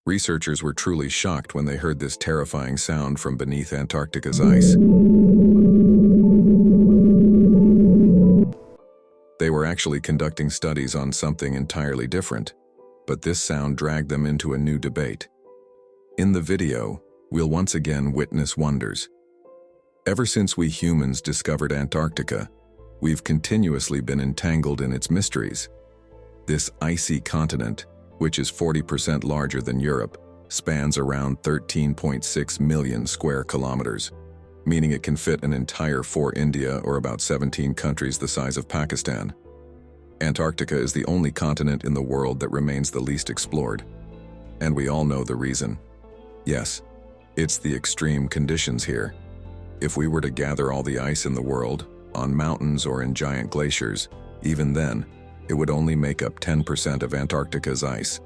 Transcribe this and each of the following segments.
Researchers were truly shocked when they heard this terrifying sound from beneath Antarctica's ice. They were actually conducting studies on something entirely different, but this sound dragged them into a new debate. In the video, we'll once again witness wonders. Ever since we humans discovered Antarctica, we've continuously been entangled in its mysteries. This icy continent, which is 40% larger than Europe, spans around 13.6 million square kilometers, meaning it can fit an entire India or about 17 countries the size of Pakistan. Antarctica is the only continent in the world that remains the least explored. And we all know the reason. Yes, it's the extreme conditions here. If we were to gather all the ice in the world, on mountains or in giant glaciers, even then, it would only make up 10% of Antarctica's ice.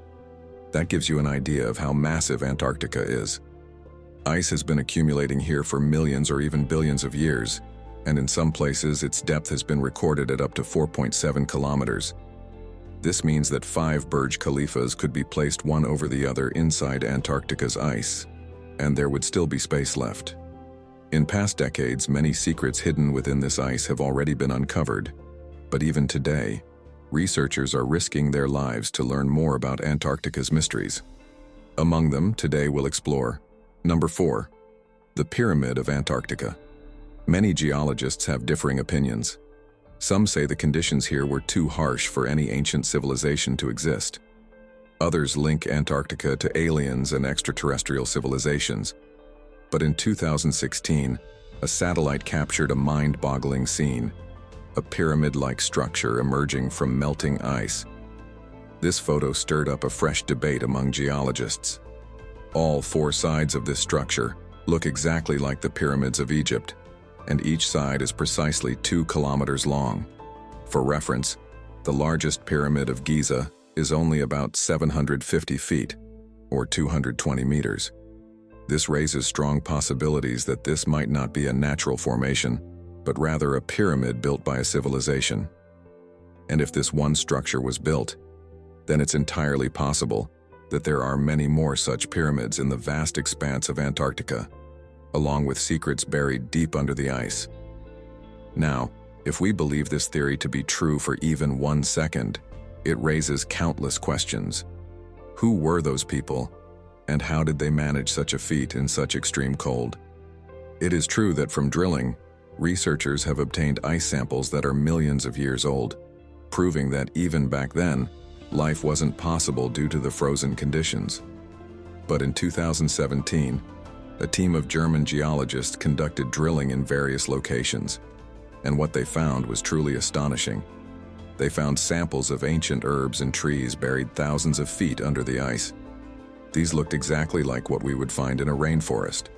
That gives you an idea of how massive Antarctica is. Ice has been accumulating here for millions or even billions of years, and in some places its depth has been recorded at up to 4.7 kilometers. This means that 5 Burj Khalifas could be placed one over the other inside Antarctica's ice, and there would still be space left. In past decades, many secrets hidden within this ice have already been uncovered, but even today, researchers are risking their lives to learn more about Antarctica's mysteries. Among them, today we'll explore Number 4. The Pyramid of Antarctica. Many geologists have differing opinions. Some say the conditions here were too harsh for any ancient civilization to exist. Others link Antarctica to aliens and extraterrestrial civilizations. But in 2016, a satellite captured a mind-boggling scene, a pyramid-like structure emerging from melting ice. This photo stirred up a fresh debate among geologists. All 4 sides of this structure look exactly like the pyramids of Egypt, and each side is precisely 2 kilometers long. For reference, the largest pyramid of Giza is only about 750 feet, or 220 meters. This raises strong possibilities that this might not be a natural formation, but rather a pyramid built by a civilization. And if this one structure was built, then it's entirely possible that there are many more such pyramids in the vast expanse of Antarctica, along with secrets buried deep under the ice. Now, if we believe this theory to be true for even 1 second, it raises countless questions. Who were those people, and how did they manage such a feat in such extreme cold? It is true that from drilling, researchers have obtained ice samples that are millions of years old, proving that even back then, life wasn't possible due to the frozen conditions. But in 2017, a team of German geologists conducted drilling in various locations, and what they found was truly astonishing. They found samples of ancient herbs and trees buried thousands of feet under the ice. These looked exactly like what we would find in a rainforest.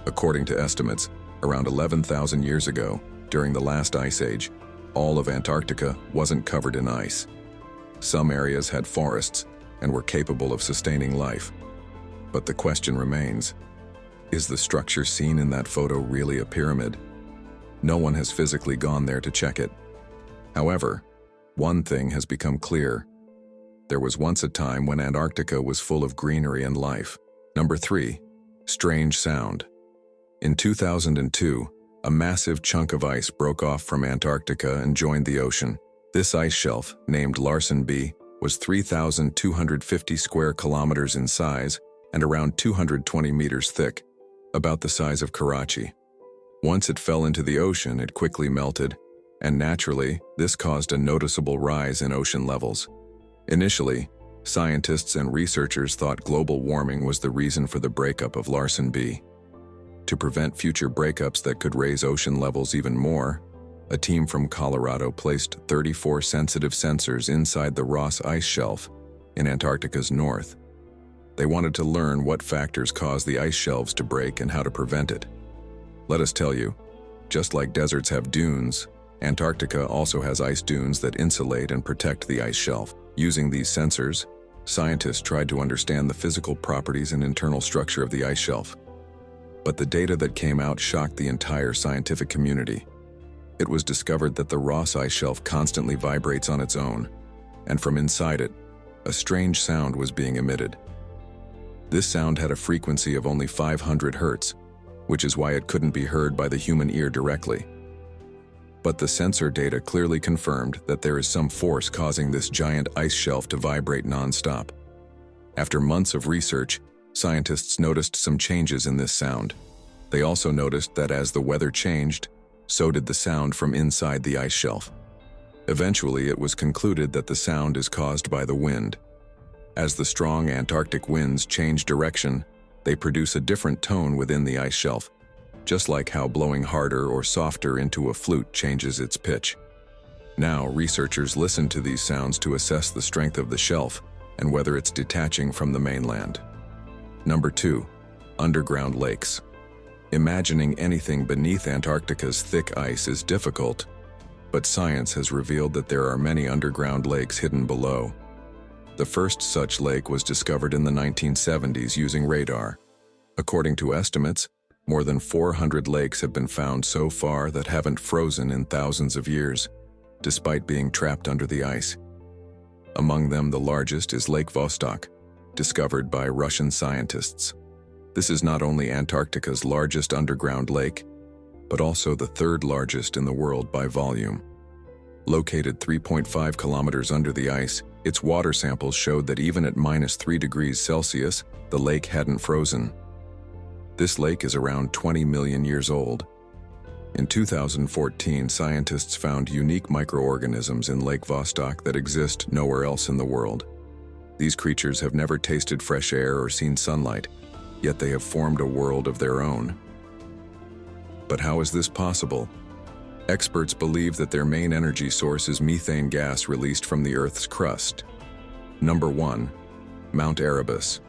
According to estimates, around 11,000 years ago, during the last ice age, all of Antarctica wasn't covered in ice. Some areas had forests and were capable of sustaining life. But the question remains, is the structure seen in that photo really a pyramid? No one has physically gone there to check it. However, one thing has become clear. There was once a time when Antarctica was full of greenery and life. Number 3. Strange sound. In 2002, a massive chunk of ice broke off from Antarctica and joined the ocean. This ice shelf, named Larsen B, was 3,250 square kilometers in size and around 220 meters thick, about the size of Karachi. Once it fell into the ocean, it quickly melted, and naturally, this caused a noticeable rise in ocean levels. Initially, scientists and researchers thought global warming was the reason for the breakup of Larsen B. To prevent future breakups that could raise ocean levels even more, a team from Colorado placed 34 sensitive sensors inside the Ross Ice Shelf in Antarctica's north. They wanted to learn what factors cause the ice shelves to break and how to prevent it. Let us tell you, just like deserts have dunes, Antarctica also has ice dunes that insulate and protect the ice shelf. Using these sensors, scientists tried to understand the physical properties and internal structure of the ice shelf. But the data that came out shocked the entire scientific community. It was discovered that the Ross Ice Shelf constantly vibrates on its own, and from inside it, a strange sound was being emitted. This sound had a frequency of only 500 Hz, which is why it couldn't be heard by the human ear directly. But the sensor data clearly confirmed that there is some force causing this giant ice shelf to vibrate non-stop. After months of research, scientists noticed some changes in this sound. They also noticed that as the weather changed, so did the sound from inside the ice shelf. Eventually, it was concluded that the sound is caused by the wind. As the strong Antarctic winds change direction, they produce a different tone within the ice shelf, just like how blowing harder or softer into a flute changes its pitch. Now, researchers listen to these sounds to assess the strength of the shelf and whether it's detaching from the mainland. Number 2. Underground lakes. Imagining anything beneath Antarctica's thick ice is difficult, but science has revealed that there are many underground lakes hidden below. The first such lake was discovered in the 1970s using radar. According to estimates, more than 400 lakes have been found so far that haven't frozen in thousands of years, despite being trapped under the ice. Among them, the largest is Lake Vostok, discovered by Russian scientists. This is not only Antarctica's largest underground lake, but also the third largest in the world by volume. Located 3.5 kilometers under the ice, its water samples showed that even at -3 degrees Celsius, the lake hadn't frozen. This lake is around 20 million years old. In 2014, scientists found unique microorganisms in Lake Vostok that exist nowhere else in the world. These creatures have never tasted fresh air or seen sunlight, yet they have formed a world of their own. But how is this possible? Experts believe that their main energy source is methane gas released from the Earth's crust. Number 1. Mount Erebus.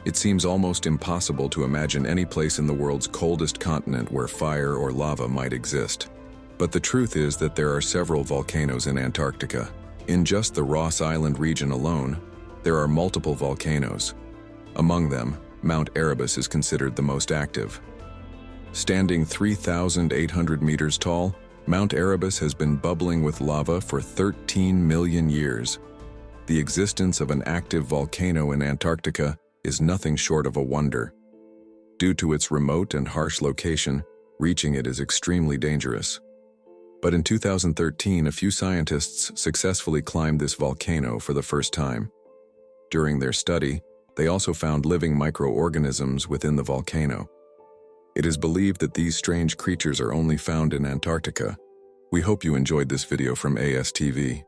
It seems almost impossible to imagine any place in the world's coldest continent where fire or lava might exist. But the truth is that there are several volcanoes in Antarctica. In just the Ross Island region alone, there are multiple volcanoes. Among them, Mount Erebus is considered the most active. Standing 3,800 meters tall, Mount Erebus has been bubbling with lava for 13 million years. The existence of an active volcano in Antarctica is nothing short of a wonder. Due to its remote and harsh location, reaching it is extremely dangerous. But in 2013, a few scientists successfully climbed this volcano for the first time. During their study, they also found living microorganisms within the volcano. It is believed that these strange creatures are only found in Antarctica. We hope you enjoyed this video from ASTV.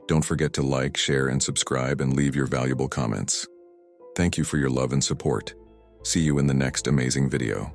Don't forget to like, share, and subscribe and leave your valuable comments. Thank you for your love and support. See you in the next amazing video.